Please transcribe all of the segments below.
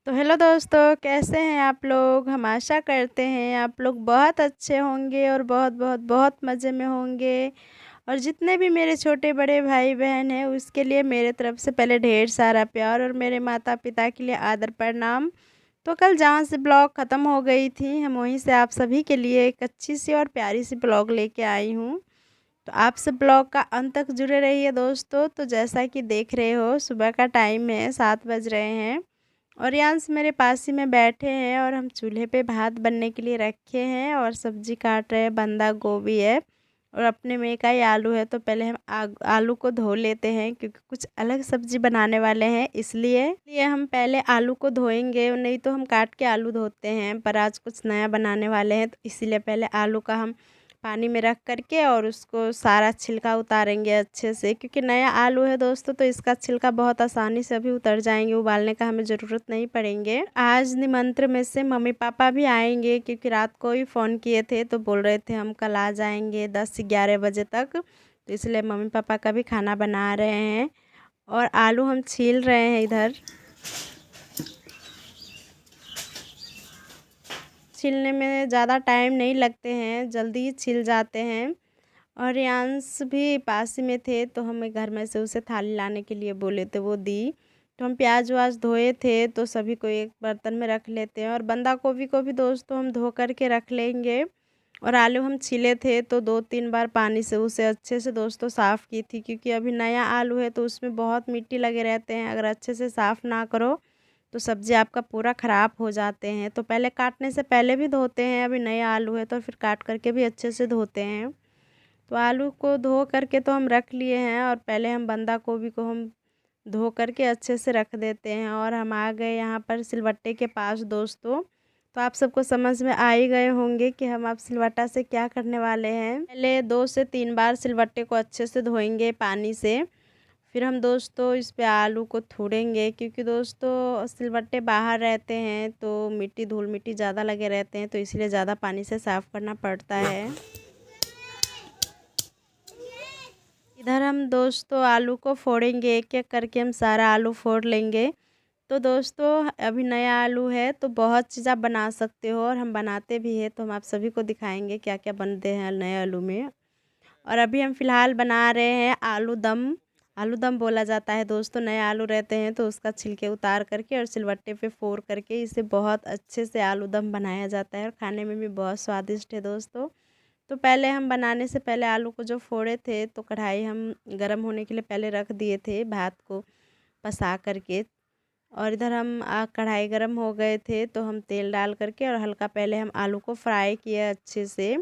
तो हेलो दोस्तों, कैसे हैं आप लोग। हम आशा करते हैं आप लोग बहुत अच्छे होंगे और बहुत बहुत बहुत मज़े में होंगे। और जितने भी मेरे छोटे बड़े भाई बहन हैं उसके लिए मेरे तरफ से पहले ढेर सारा प्यार और मेरे माता पिता के लिए आदर प्रणाम। तो कल जहाँ से ब्लॉग ख़त्म हो गई थी हम वहीं से आप सभी के लिए एक अच्छी सी और प्यारी सी ब्लॉग लेके आई हूँ। तो आप सब ब्लॉग का अंत तक जुड़े रहिए दोस्तों। तो जैसा कि देख रहे हो सुबह का टाइम है, 7 बज रहे हैं और यांश मेरे पास ही में बैठे हैं और हम चूल्हे पे भात बनने के लिए रखे हैं और सब्जी काट रहे हैं। बंदा गोभी है और अपने में का ही आलू है। तो पहले हम आलू को धो लेते हैं क्योंकि कुछ अलग सब्जी बनाने वाले हैं, इसलिए हम पहले आलू को धोएंगे। नहीं तो हम काट के आलू धोते हैं, पर आज कुछ नया बनाने वाले हैं तो इसीलिए पहले आलू का हम पानी में रख करके और उसको सारा छिलका उतारेंगे अच्छे से, क्योंकि नया आलू है दोस्तों तो इसका छिलका बहुत आसानी से अभी उतर जाएंगे, उबालने का हमें ज़रूरत नहीं पड़ेंगे। आज निमंत्रण में से मम्मी पापा भी आएंगे क्योंकि रात को ही फ़ोन किए थे तो बोल रहे थे हम कल आ जाएंगे 10 से 11 बजे तक। तो इसलिए मम्मी पापा का भी खाना बना रहे हैं और आलू हम छील रहे हैं। इधर छीलने में ज़्यादा टाइम नहीं लगते हैं, जल्दी ही छिल जाते हैं। और रियांश भी पास ही में थे तो हमें घर में से उसे थाली लाने के लिए बोले थे, वो दी। तो हम प्याज वाज धोए थे तो सभी को एक बर्तन में रख लेते हैं और बंदा गोभी को भी दोस्तों हम धो करके रख लेंगे। और आलू हम छीले थे तो 2-3 बार पानी से उसे अच्छे से दोस्तों साफ़ की थी, क्योंकि अभी नया आलू है तो उसमें बहुत मिट्टी लगे रहते हैं। अगर अच्छे से साफ़ ना करो तो सब्ज़ी आपका पूरा ख़राब हो जाते हैं। तो पहले काटने से पहले भी धोते हैं, अभी नया आलू है तो फिर काट करके भी अच्छे से धोते हैं। तो आलू को धो करके तो हम रख लिए हैं और पहले हम बंदा गोभी को हम धो करके अच्छे से रख देते हैं। और हम आ गए यहाँ पर सिलबट्टे के पास दोस्तों। तो आप सबको समझ में आ ही गए होंगे कि हम अब सिलबट्टा से क्या करने वाले हैं। पहले 2 से 3 बार सिलबट्टे को अच्छे से धोएंगे पानी से, फिर हम दोस्तों इस पे आलू को थोड़ेंगे, क्योंकि दोस्तों सिलबट्टे बाहर रहते हैं तो मिट्टी धूल मिट्टी ज़्यादा लगे रहते हैं तो इसलिए ज़्यादा पानी से साफ़ करना पड़ता है। इधर हम दोस्तों आलू को फोड़ेंगे, एक एक करके हम सारा आलू फोड़ लेंगे। तो दोस्तों अभी नया आलू है तो बहुत चीज़ आप बना सकते हो और हम बनाते भी हैं, तो हम आप सभी को दिखाएंगे क्या क्या बनते हैं नए आलू में। और अभी हम फ़िलहाल बना रहे हैं आलू दम। आलू दम बोला जाता है दोस्तों, नए आलू रहते हैं तो उसका छिलके उतार करके और सिलबट्टे पे फोड़ करके इसे बहुत अच्छे से आलू दम बनाया जाता है और खाने में भी बहुत स्वादिष्ट है दोस्तों। तो पहले हम बनाने से पहले आलू को जो फोड़े थे तो कढ़ाई हम गरम होने के लिए पहले रख दिए थे भात को पसा करके। और इधर हम कढ़ाई गरम हो गए थे तो हम तेल डाल करके और हल्का पहले हम आलू को फ्राई किया अच्छे से।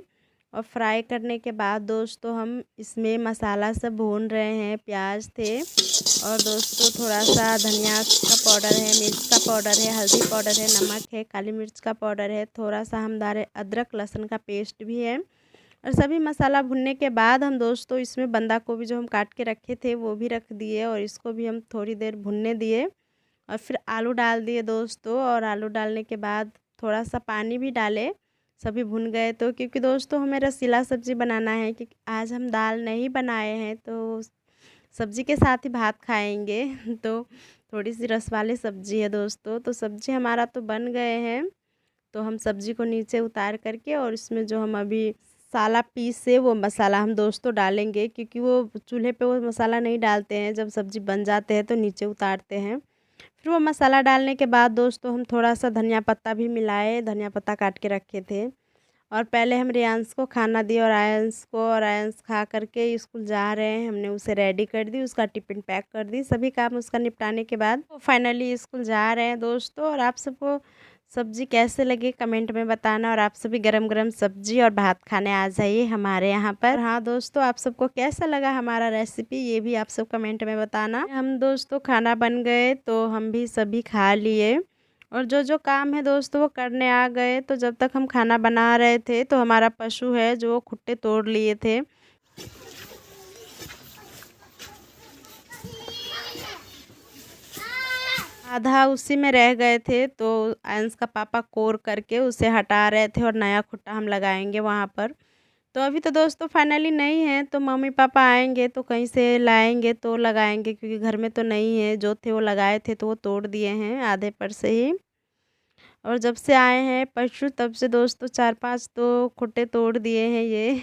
और फ्राई करने के बाद दोस्तों हम इसमें मसाला सब भून रहे हैं। प्याज थे और दोस्तों थोड़ा सा धनिया का पाउडर है, मिर्च का पाउडर है, हल्दी पाउडर है, नमक है, काली मिर्च का पाउडर है, थोड़ा सा हम डाले अदरक लहसुन का पेस्ट भी है। और सभी मसाला भुनने के बाद हम दोस्तों इसमें बंदा गोभी जो हम काट के रखे थे वो भी रख दिए और इसको भी हम थोड़ी देर भुनने दिए। और फिर आलू डाल दिए दोस्तों और आलू डालने के बाद थोड़ा सा पानी भी डाले। सभी भुन गए तो क्योंकि दोस्तों हमें रसीला सब्ज़ी बनाना है, क्योंकि आज हम दाल नहीं बनाए हैं तो सब्ज़ी के साथ ही भात खाएंगे तो थोड़ी सी रस वाली सब्ज़ी है दोस्तों। तो सब्ज़ी हमारा तो बन गए हैं, तो हम सब्ज़ी को नीचे उतार करके और इसमें जो हम अभी साला पीस से वो मसाला हम दोस्तों डालेंगे, क्योंकि वो चूल्हे पे वो मसाला नहीं डालते हैं, जब सब्ज़ी बन जाते हैं तो नीचे उतारते हैं। फिर वो मसाला डालने के बाद दोस्तों हम थोड़ा सा धनिया पत्ता भी मिलाए, धनिया पत्ता काट के रखे थे। और पहले हम रियांश को खाना दिए और आयंस खा करके स्कूल जा रहे हैं, हमने उसे रेडी कर दी, उसका टिफ़िन पैक कर दी, सभी काम उसका निपटाने के बाद वो फाइनली स्कूल जा रहे हैं दोस्तों। और आप सबको सब्ज़ी कैसे लगी कमेंट में बताना और आप सभी गरम गरम सब्ज़ी और भात खाने आ जाइए हमारे यहाँ पर। हाँ दोस्तों, आप सबको कैसा लगा हमारा रेसिपी ये भी आप सब कमेंट में बताना। हम दोस्तों खाना बन गए तो हम भी सभी खा लिए और जो जो काम है दोस्तों वो करने आ गए। तो जब तक हम खाना बना रहे थे तो हमारा पशु है जो वो खुट्टे तोड़ लिए थे, आधा उसी में रह गए थे। तो अंश का पापा कोर करके उसे हटा रहे थे और नया खुट्टा हम लगाएंगे वहाँ पर। तो अभी तो दोस्तों फाइनली नहीं है, तो मम्मी पापा आएंगे तो कहीं से लाएंगे तो लगाएंगे, क्योंकि घर में तो नहीं है। जो थे वो लगाए थे तो वो तोड़ दिए हैं आधे पर से ही। और जब से आए हैं परसों तब से दोस्तों 4-5 तो खुट्टे तोड़ दिए हैं ये।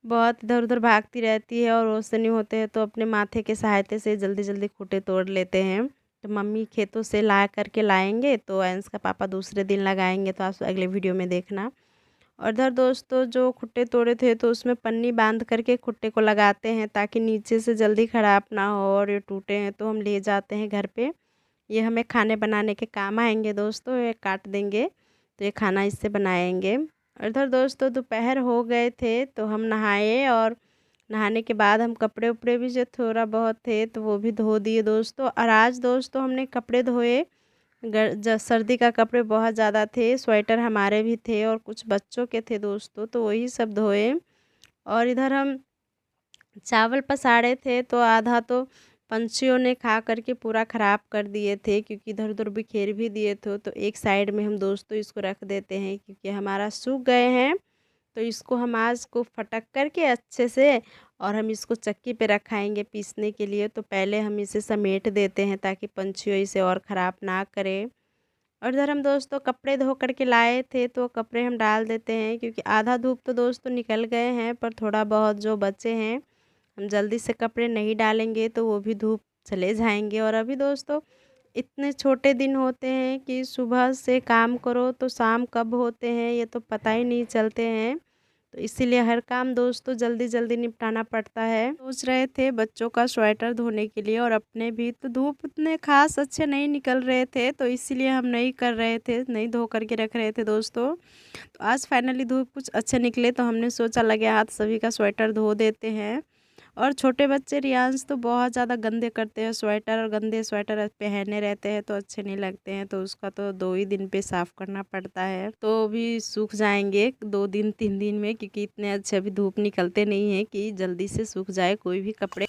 बहुत इधर उधर भागती रहती है और ओसे नहीं होते हैं तो अपने माथे के सहायता से जल्दी जल्दी खुट्टे तोड़ लेते हैं। तो मम्मी खेतों से ला करके लाएंगे तो अंश का पापा दूसरे दिन लगाएंगे, तो आप अगले वीडियो में देखना। और इधर दोस्तों जो खुट्टे तोड़े थे तो उसमें पन्नी बांध करके खुट्टे को लगाते हैं ताकि नीचे से जल्दी ख़राब ना हो, और ये टूटे हैं तो हम ले जाते हैं घर पे। ये हमें खाने बनाने के काम आएंगे दोस्तों, ये काट देंगे तो ये खाना इससे बनाएंगे। और इधर दोस्तों दोपहर हो गए थे तो हम नहाए, और नहाने के बाद हम कपड़े उपड़े भी जो थोड़ा बहुत थे तो वो भी धो दिए दोस्तों। और आज दोस्तों हमने कपड़े धोए, सर्दी का कपड़े बहुत ज़्यादा थे, स्वेटर हमारे भी थे और कुछ बच्चों के थे दोस्तों, तो वही सब धोए। और इधर हम चावल पसारे थे तो आधा तो पंछियों ने खा करके पूरा ख़राब कर दिए थे, क्योंकि इधर उधर बिखेर भी दिए थे। तो एक साइड में हम दोस्तों इसको रख देते हैं क्योंकि हमारा सूख गए हैं। तो इसको हम आज को फटक करके अच्छे से, और हम इसको चक्की पे रखाएंगे पीसने के लिए। तो पहले हम इसे समेट देते हैं ताकि पंछियों इसे और ख़राब ना करे। और इधर हम दोस्तों कपड़े धो करके लाए थे तो कपड़े हम डाल देते हैं, क्योंकि आधा धूप तो दोस्तों निकल गए हैं, पर थोड़ा बहुत जो बचे हैं हम जल्दी से कपड़े नहीं डालेंगे तो वो भी धूप चले जाएंगे। और अभी दोस्तों इतने छोटे दिन होते हैं कि सुबह से काम करो तो शाम कब होते हैं ये तो पता ही नहीं चलते हैं। तो इसीलिए हर काम दोस्तों जल्दी जल्दी निपटाना पड़ता है। सोच रहे थे बच्चों का स्वेटर धोने के लिए, और अपने भी तो धूप उतने खास अच्छे नहीं निकल रहे थे तो इसीलिए हम नहीं कर रहे थे, नहीं धो करके रख रहे थे दोस्तों। तो आज फाइनली धूप कुछ अच्छे निकले तो हमने सोचा लगे हाथ सभी का स्वेटर धो देते हैं। और छोटे बच्चे रियांश तो बहुत ज़्यादा गंदे करते हैं स्वेटर, और गंदे स्वेटर पहने रहते हैं तो अच्छे नहीं लगते हैं, तो उसका तो 2 ही दिन पे साफ़ करना पड़ता है। तो भी सूख जाएंगे 2 दिन 3 दिन में, क्योंकि इतने अच्छे अभी धूप निकलते नहीं हैं कि जल्दी से सूख जाए कोई भी कपड़े।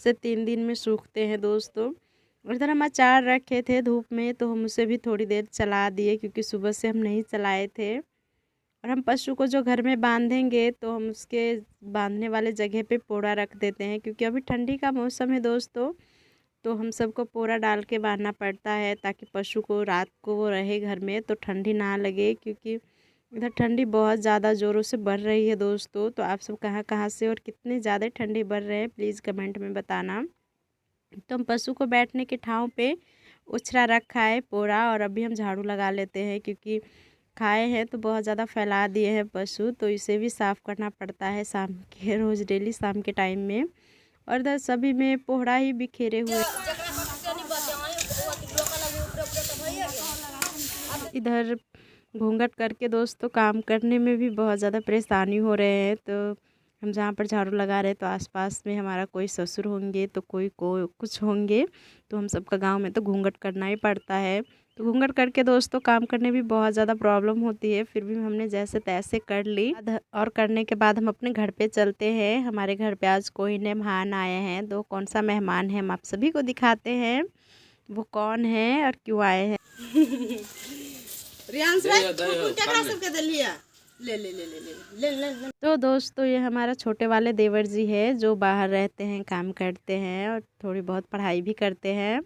से 3 दिन में सूखते हैं दोस्तों। और इधर हम अचार रखे थे धूप में तो हम उसे भी थोड़ी देर चला दिए, क्योंकि सुबह से हम नहीं चलाए थे। और हम पशु को जो घर में बांधेंगे तो हम उसके बांधने वाले जगह पे पोड़ा रख देते हैं, क्योंकि अभी ठंडी का मौसम है दोस्तों, तो हम सबको पोड़ा डाल के बांधना पड़ता है ताकि पशु को रात को वो रहे घर में तो ठंडी ना लगे। क्योंकि इधर ठंडी बहुत ज़्यादा ज़ोरों से बढ़ रही है दोस्तों। तो आप सब कहाँ कहाँ से और कितने ज़्यादा ठंडी बढ़ रहे हैं प्लीज़ कमेंट में बताना। तो हम पशु को बैठने के ठाव पे उछरा रखा है पोड़ा, और अभी हम झाड़ू लगा लेते हैं, क्योंकि खाए हैं तो बहुत ज़्यादा फैला दिए हैं पशु, तो इसे भी साफ़ करना पड़ता है शाम के रोज़ डेली शाम के टाइम में। और इधर सभी में पोहड़ा ही बिखेरे हुए। इधर घूंघट करके दोस्तों काम करने में भी बहुत ज़्यादा परेशानी हो रहे हैं। तो हम जहाँ पर झाड़ू लगा रहे तो आसपास में हमारा कोई ससुर होंगे तो कोई कुछ होंगे, तो हम सबका गांव में तो घूंघट करना ही पड़ता है। तो घूंघट करके दोस्तों काम करने भी बहुत ज़्यादा प्रॉब्लम होती है, फिर भी हमने जैसे तैसे कर ली। और करने के बाद हम अपने घर पे चलते हैं। हमारे घर पे आज कोई मेहमान आए हैं, तो कौन सा मेहमान है हम आप सभी को दिखाते हैं, वो कौन है और क्यों आए हैं। तो दोस्तों ये हमारा छोटे वाले देवर जी है जो बाहर रहते हैं, काम करते हैं और थोड़ी बहुत पढ़ाई भी करते हैं।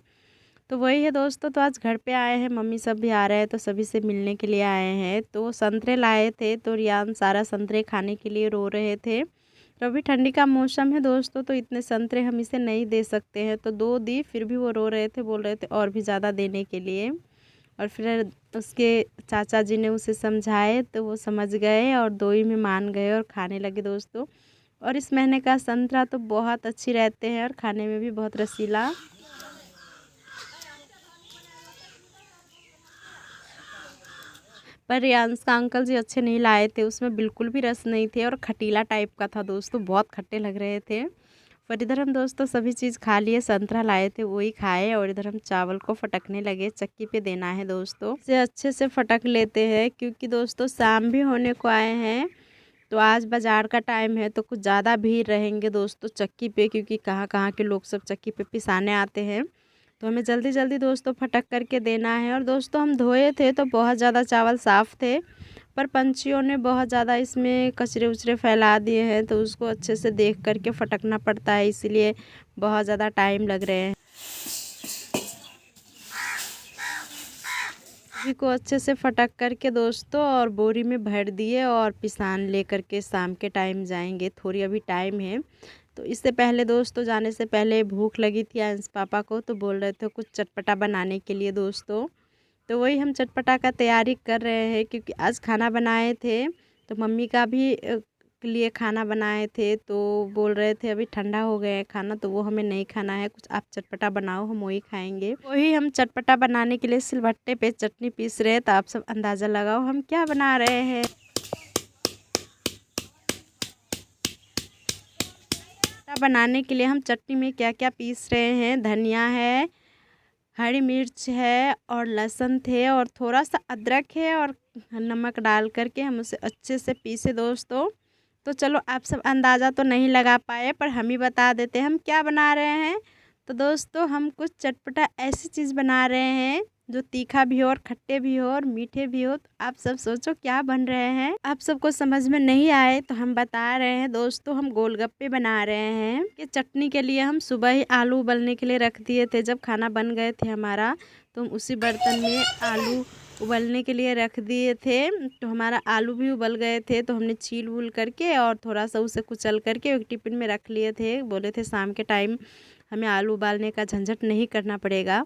तो वही है दोस्तों। तो आज घर पे आए हैं, मम्मी सब भी आ रहे हैं तो सभी से मिलने के लिए आए हैं। तो संतरे लाए थे तो रियान सारा संतरे खाने के लिए रो रहे थे। तो अभी ठंडी का मौसम है दोस्तों, तो इतने संतरे हम इसे नहीं दे सकते हैं, तो 2 दी, फिर भी वो रो रहे थे, बोल रहे थे और भी ज़्यादा देने के लिए। और फिर उसके चाचा जी ने उसे समझाए तो वो समझ गए और 2 ही में मान गए और खाने लगे दोस्तों। और इस महीने का संतरा तो बहुत अच्छी रहते हैं और खाने में भी बहुत रसीला। पर रियांश का अंकल जी अच्छे नहीं लाए थे, उसमें बिल्कुल भी रस नहीं थे और खटीला टाइप का था दोस्तों, बहुत खट्टे लग रहे थे। पर इधर हम दोस्तों सभी चीज़ खा लिए, संतरा लाए थे वही खाए, और इधर हम चावल को फटकने लगे, चक्की पे देना है दोस्तों। इसे अच्छे से फटक लेते हैं क्योंकि दोस्तों शाम भी होने को आए हैं, तो आज बाज़ार का टाइम है तो कुछ ज़्यादा भीड़ रहेंगे दोस्तों चक्की पे, क्योंकि कहाँ कहाँ के लोग सब चक्की पे पिसाने आते हैं। तो हमें जल्दी जल्दी दोस्तों फटक करके देना है। और दोस्तों हम धोए थे तो बहुत ज़्यादा चावल साफ़ थे, पर पंछियों ने बहुत ज़्यादा इसमें कचरे उचरे फैला दिए हैं, तो उसको अच्छे से देख करके फटकना पड़ता है, इसीलिए बहुत ज़्यादा टाइम लग रहे हैं। सभी को अच्छे से फटक करके दोस्तों और बोरी में भर दिए और पिसान ले करके शाम के टाइम जाएंगे। थोड़ी अभी टाइम है, तो इससे पहले दोस्तों जाने से पहले भूख लगी थी अंश पापा को, तो बोल रहे थे कुछ चटपटा बनाने के लिए दोस्तों। तो वही हम चटपटा का तैयारी कर रहे हैं, क्योंकि आज खाना बनाए थे तो मम्मी का भी लिए खाना बनाए थे, तो बोल रहे थे अभी ठंडा हो गया है खाना, तो वो हमें नहीं खाना है, कुछ आप चटपटा बनाओ, हम वही खाएंगे। वही हम चटपटा बनाने के लिए सिलबट्टे पे चटनी पीस रहे हैं, तो आप सब अंदाज़ा लगाओ हम क्या बना रहे हैं। बनाने के लिए हम चटनी में क्या क्या पीस रहे हैं, धनिया है, हरी मिर्च है और लहसुन थे और थोड़ा सा अदरक है और नमक डाल करके हम उसे अच्छे से पीसे दोस्तों। तो चलो आप सब अंदाज़ा तो नहीं लगा पाए, पर हम ही बता देते हैं हम क्या बना रहे हैं। तो दोस्तों हम कुछ चटपटा ऐसी चीज़ बना रहे हैं जो तीखा भी हो और खट्टे भी हो और मीठे भी हो। तो आप सब सोचो क्या बन रहे हैं। आप सबको समझ में नहीं आए तो हम बता रहे हैं दोस्तों, हम गोलगप्पे बना रहे हैं। कि चटनी के लिए हम सुबह ही आलू उबलने के लिए रख दिए थे, जब खाना बन गए थे हमारा तो हम उसी बर्तन में आलू उबलने के लिए रख दिए थे। तो हमारा आलू भी उबल गए थे, तो हमने छील वूल करके और थोड़ा सा उसे कुचल करके एक टिफिन में रख लिए थे। बोले थे शाम के टाइम हमें आलू उबालने का झंझट नहीं करना पड़ेगा।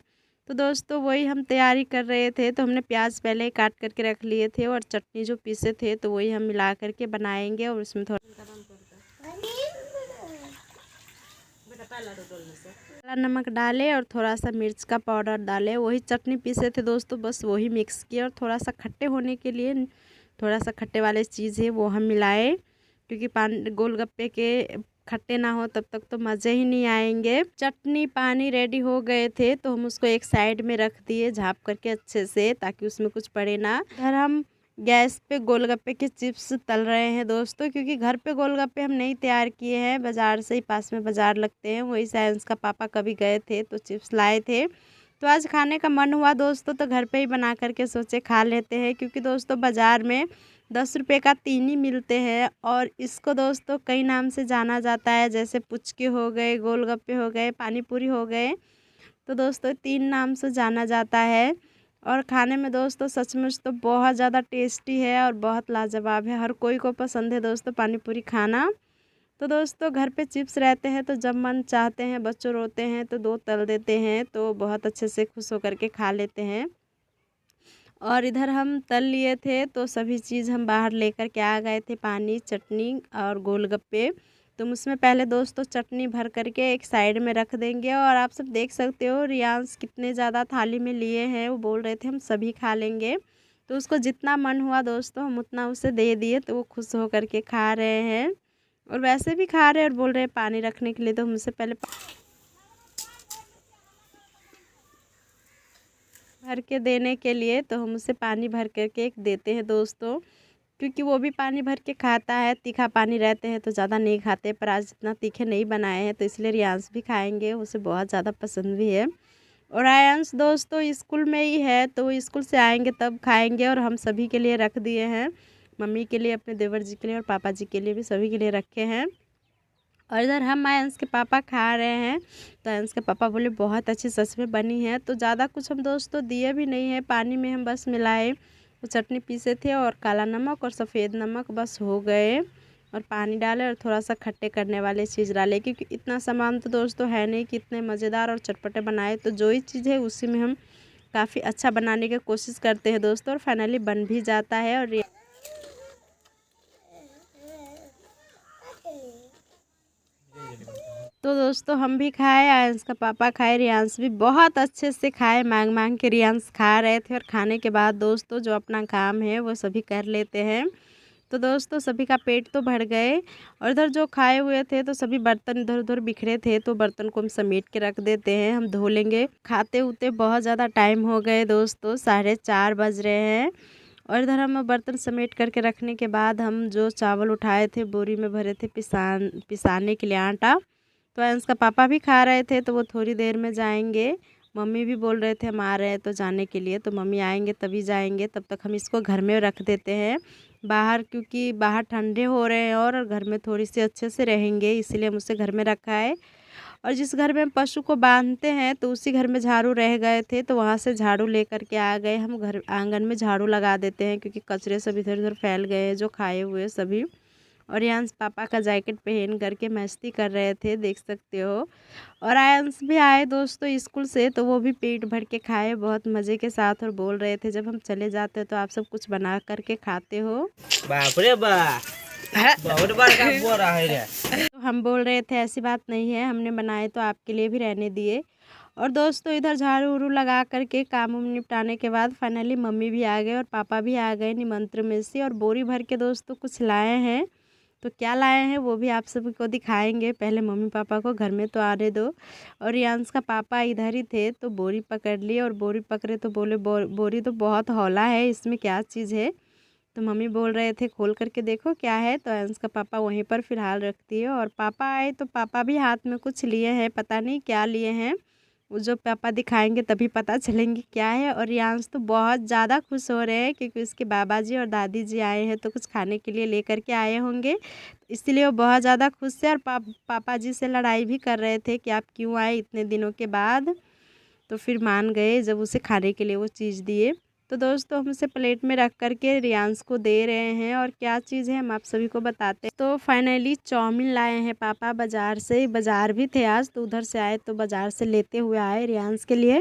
तो दोस्तों वही हम तैयारी कर रहे थे, तो हमने प्याज पहले ही काट करके रख लिए थे और चटनी जो पीसे थे तो वही हम मिला करके बनाएंगे। और उसमें थोड़ा काला नमक डाले और थोड़ा सा मिर्च का पाउडर डाले। वही चटनी पीसे थे दोस्तों, बस वही मिक्स किए और थोड़ा सा खट्टे होने के लिए थोड़ा सा खट्टे वाले चीज़ है वो हम मिलाए, क्योंकि गोलगप्पे के खट्टे ना हो तब तक तो मज़े ही नहीं आएंगे। चटनी पानी रेडी हो गए थे, तो हम उसको एक साइड में रख दिए झाँप करके अच्छे से, ताकि उसमें कुछ पड़े ना। इधर हम गैस पे गोलगप्पे के चिप्स तल रहे हैं दोस्तों, क्योंकि घर पे गोलगप्पे हम नहीं तैयार किए हैं, बाज़ार से ही, पास में बाज़ार लगते हैं, वही साइंस का पापा कभी गए थे तो चिप्स लाए थे। तो आज खाने का मन हुआ दोस्तों, तो घर पे ही बना करके सोचे खा लेते हैं, क्योंकि दोस्तों बाज़ार में 10 रुपये का 3 ही मिलते हैं। और इसको दोस्तों कई नाम से जाना जाता है, जैसे पुचके हो गए, गोलगप्पे हो गए, पानी पूरी हो गए। तो दोस्तों 3 नाम से जाना जाता है। और खाने में दोस्तों सचमुच तो बहुत ज़्यादा टेस्टी है और बहुत लाजवाब है, हर कोई को पसंद है दोस्तों पानी पूरी खाना। तो दोस्तों घर पे चिप्स रहते हैं, तो जब मन चाहते हैं, बच्चों रोते हैं तो 2 तल देते हैं, तो बहुत अच्छे से खुश होकर के खा लेते हैं। और इधर हम तल लिए थे, तो सभी चीज़ हम बाहर लेकर के आ गए थे, पानी, चटनी और गोलगप्पे। तो उसमें पहले दोस्तों चटनी भर करके एक साइड में रख देंगे। और आप सब देख सकते हो रियांश कितने ज़्यादा थाली में लिए हैं, वो बोल रहे थे हम सभी खा लेंगे। तो उसको जितना मन हुआ दोस्तों हम उतना उसे दे दिए, तो वो खुश हो करके खा रहे हैं और वैसे भी खा रहे हैं और बोल रहे हैं पानी रखने के लिए। तो हमसे पहले भर के देने के लिए, तो हम उसे पानी भर करके एक देते हैं दोस्तों, क्योंकि वो भी पानी भर के खाता है। तीखा पानी रहते हैं तो ज़्यादा नहीं खाते, पर आज इतना तीखे नहीं बनाए हैं, तो इसलिए रियांश भी खाएंगे, उसे बहुत ज़्यादा पसंद भी है। और आयांश दोस्तों स्कूल में ही है, तो वो स्कूल से आएंगे तब खाएंगे। और हम सभी के लिए रख दिए हैं, मम्मी के लिए, अपने देवर जी के लिए और पापा जी के लिए भी, सभी के लिए रखे हैं। और इधर हम आयंस के पापा खा रहे हैं, तो आयंस के पापा बोले बहुत अच्छी सच में बनी है। तो ज़्यादा कुछ हम दोस्तों दिए भी नहीं है, पानी में हम बस मिलाए, वो चटनी पीसे थे और काला नमक और सफ़ेद नमक बस हो गए, और पानी डाले और थोड़ा सा खट्टे करने वाले चीज़ डाले, क्योंकि इतना सामान तो दोस्तों है नहीं कि इतने मज़ेदार और चटपटे बनाए। तो जो ही चीज़ है उसी में हम काफ़ी अच्छा बनाने की कोशिश करते हैं दोस्तों, और फाइनली बन भी जाता है। और तो दोस्तों हम भी खाए, आयंस का पापा खाए, रियांश भी बहुत अच्छे से खाए, मांग मांग के रियांश खा रहे थे। और खाने के बाद दोस्तों जो अपना काम है वो सभी कर लेते हैं। तो दोस्तों सभी का पेट तो भर गए, और इधर जो खाए हुए थे तो सभी बर्तन इधर उधर बिखरे थे, तो बर्तन को हम समेट के रख देते हैं, हम धो लेंगे। खाते उते बहुत ज़्यादा टाइम हो गए दोस्तों, 4:30 बज रहे हैं। और इधर हम बर्तन समेट करके रखने के बाद हम जो चावल उठाए थे बोरी में भरे थे पिसाने के लिए आटा, तो अंश का पापा भी खा रहे थे, तो वो थोड़ी देर में जाएंगे। मम्मी भी बोल रहे थे हम आ रहे हैं तो जाने के लिए, तो मम्मी आएंगे तभी जाएंगे, तब तक हम इसको घर में रख देते हैं बाहर, क्योंकि बाहर ठंडे हो रहे हैं और घर में थोड़ी सी अच्छे से रहेंगे, इसीलिए हम उसे घर में रखा है। और जिस घर में पशु को बांधते हैं तो उसी घर में झाड़ू रह गए थे, तो वहाँ से झाड़ू लेकर के आ गए। हम घर आंगन में झाड़ू लगा देते हैं क्योंकि कचरे सब इधर उधर फैल गए हैं जो खाए हुए सभी। और आयांश पापा का जैकेट पहन करके मस्ती कर रहे थे, देख सकते हो। और आयांश भी आए दोस्तों स्कूल से, तो वो भी पेट भर के खाए बहुत मज़े के साथ, और बोल रहे थे जब हम चले जाते हैं तो आप सब कुछ बना करके खाते हो। बाप रे बाप, बहुत बड़ा बोरा है रे। तो हम बोल रहे थे ऐसी बात नहीं है, हमने बनाए तो आपके लिए भी रहने दिए। और दोस्तों इधर झाड़ू उड़ू लगा करके काम उम निपटाने के बाद फाइनली मम्मी भी आ गए और पापा भी आ गए निमंत्रण में से, और बोरी भर के दोस्तों कुछ लाए हैं। तो क्या लाए हैं वो भी आप सभी को दिखाएंगे, पहले मम्मी पापा को घर में तो आने दो। और रियांश का पापा इधर ही थे तो बोरी पकड़ लिए, और बोरी पकड़े तो बोले बोरी तो बहुत हौला है, इसमें क्या चीज़ है। तो मम्मी बोल रहे थे खोल करके देखो क्या है, तो अंश का पापा वहीं पर फ़िलहाल रखती है। और पापा आए तो पापा भी हाथ में कुछ लिए हैं, पता नहीं क्या लिए हैं, वो जो पापा दिखाएंगे तभी पता चलेंगे क्या है। और रियांश तो बहुत ज़्यादा खुश हो रहे हैं क्योंकि उसके बाबा जी और दादी जी आए हैं तो कुछ खाने के लिए लेकर के आए होंगे, इसलिए वो बहुत ज़्यादा खुश है। और पापा जी से लड़ाई भी कर रहे थे कि आप क्यों आए इतने दिनों के बाद, तो फिर मान गए जब उसे खाने के लिए वो चीज़ दिए। तो दोस्तों हम उसे प्लेट में रख करके रियांश को दे रहे हैं, और क्या चीज़ है हम आप सभी को बताते हैं। तो फाइनली चाउमीन लाए हैं पापा बाज़ार से, बाज़ार भी थे आज तो उधर से आए तो बाज़ार से लेते हुए आए रियांश के लिए,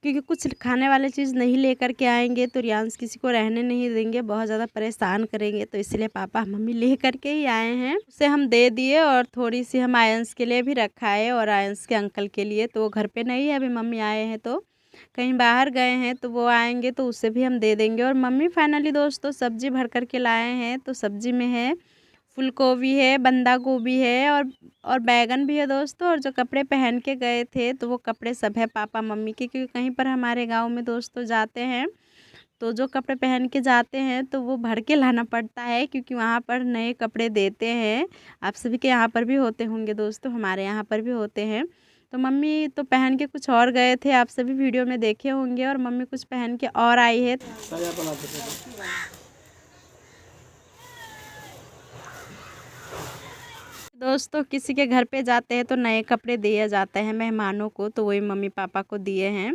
क्योंकि कुछ खाने वाले चीज़ नहीं लेकर के आएंगे तो रियांश किसी को रहने नहीं देंगे, बहुत ज़्यादा परेशान करेंगे, तो इसलिए पापा मम्मी ले करके ही आए हैं। उसे हम दे दिए और थोड़ी सी हम आयंस के लिए भी रखा है और आयंस के अंकल के लिए, तो वो घर पे नहीं है अभी, मम्मी आए हैं तो कहीं बाहर गए हैं, तो वो आएंगे तो उसे भी हम दे देंगे। और मम्मी फाइनली दोस्तों सब्जी भर करके लाए हैं, तो सब्जी में है फूल गोभी है, बंदा गोभी है और बैगन भी है दोस्तों। और जो कपड़े पहन के गए थे तो वो कपड़े सब है पापा मम्मी के, क्योंकि कहीं पर हमारे गांव में दोस्तों जाते हैं तो जो कपड़े पहन के जाते हैं तो वो भर के लाना पड़ता है, क्योंकि वहाँ पर नए कपड़े देते हैं। आप सभी के यहाँ पर भी होते होंगे दोस्तों, हमारे यहाँ पर भी होते हैं। तो मम्मी तो पहन के कुछ और गए थे, आप सभी वीडियो में देखे होंगे, और मम्मी कुछ पहन के और आई है। दोस्तों किसी के घर पे जाते हैं तो नए कपड़े दिए जाते हैं मेहमानों को, तो वही मम्मी पापा को दिए हैं।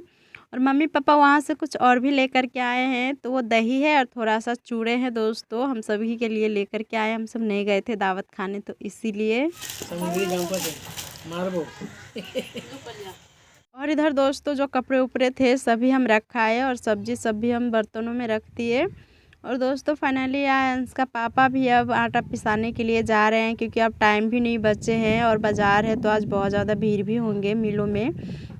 और मम्मी पापा वहाँ से कुछ और भी लेकर के आए हैं, तो वो दही है और थोड़ा सा चूड़े हैं दोस्तों, हम सभी के लिए लेकर के आए। हम सब नहीं गए थे दावत खाने तो इसीलिए। और इधर दोस्तों जो कपड़े उपड़े थे सभी हम रखा है, और सब्जी सब भी हम बर्तनों में रख दिए। और दोस्तों फाइनली अंश का पापा भी अब आटा पिसाने के लिए जा रहे हैं, क्योंकि अब टाइम भी नहीं बचे हैं और बाज़ार है तो आज बहुत ज़्यादा भीड़ भी होंगे मिलों में,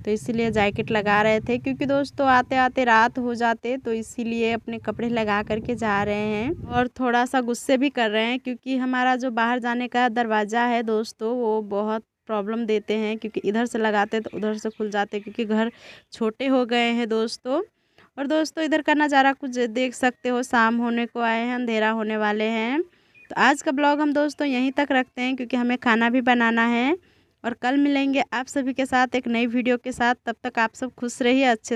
तो इसीलिए जैकेट लगा रहे थे, क्योंकि दोस्तों आते आते रात हो जाते, तो इसीलिए अपने कपड़े लगा करके जा रहे हैं। और थोड़ा सा गुस्से भी कर रहे हैं क्योंकि हमारा जो बाहर जाने का दरवाज़ा है दोस्तों वो बहुत प्रॉब्लम देते हैं, क्योंकि इधर से लगाते तो उधर से खुल जाते, क्योंकि घर छोटे हो गए हैं दोस्तों। और दोस्तों इधर का नज़ारा कुछ देख सकते हो, शाम होने को आए हैं, अंधेरा होने वाले हैं। तो आज का ब्लॉग हम दोस्तों यहीं तक रखते हैं, क्योंकि हमें खाना भी बनाना है। और कल मिलेंगे आप सभी के साथ एक नई वीडियो के साथ, तब तक आप सब खुश रहिए, अच्छे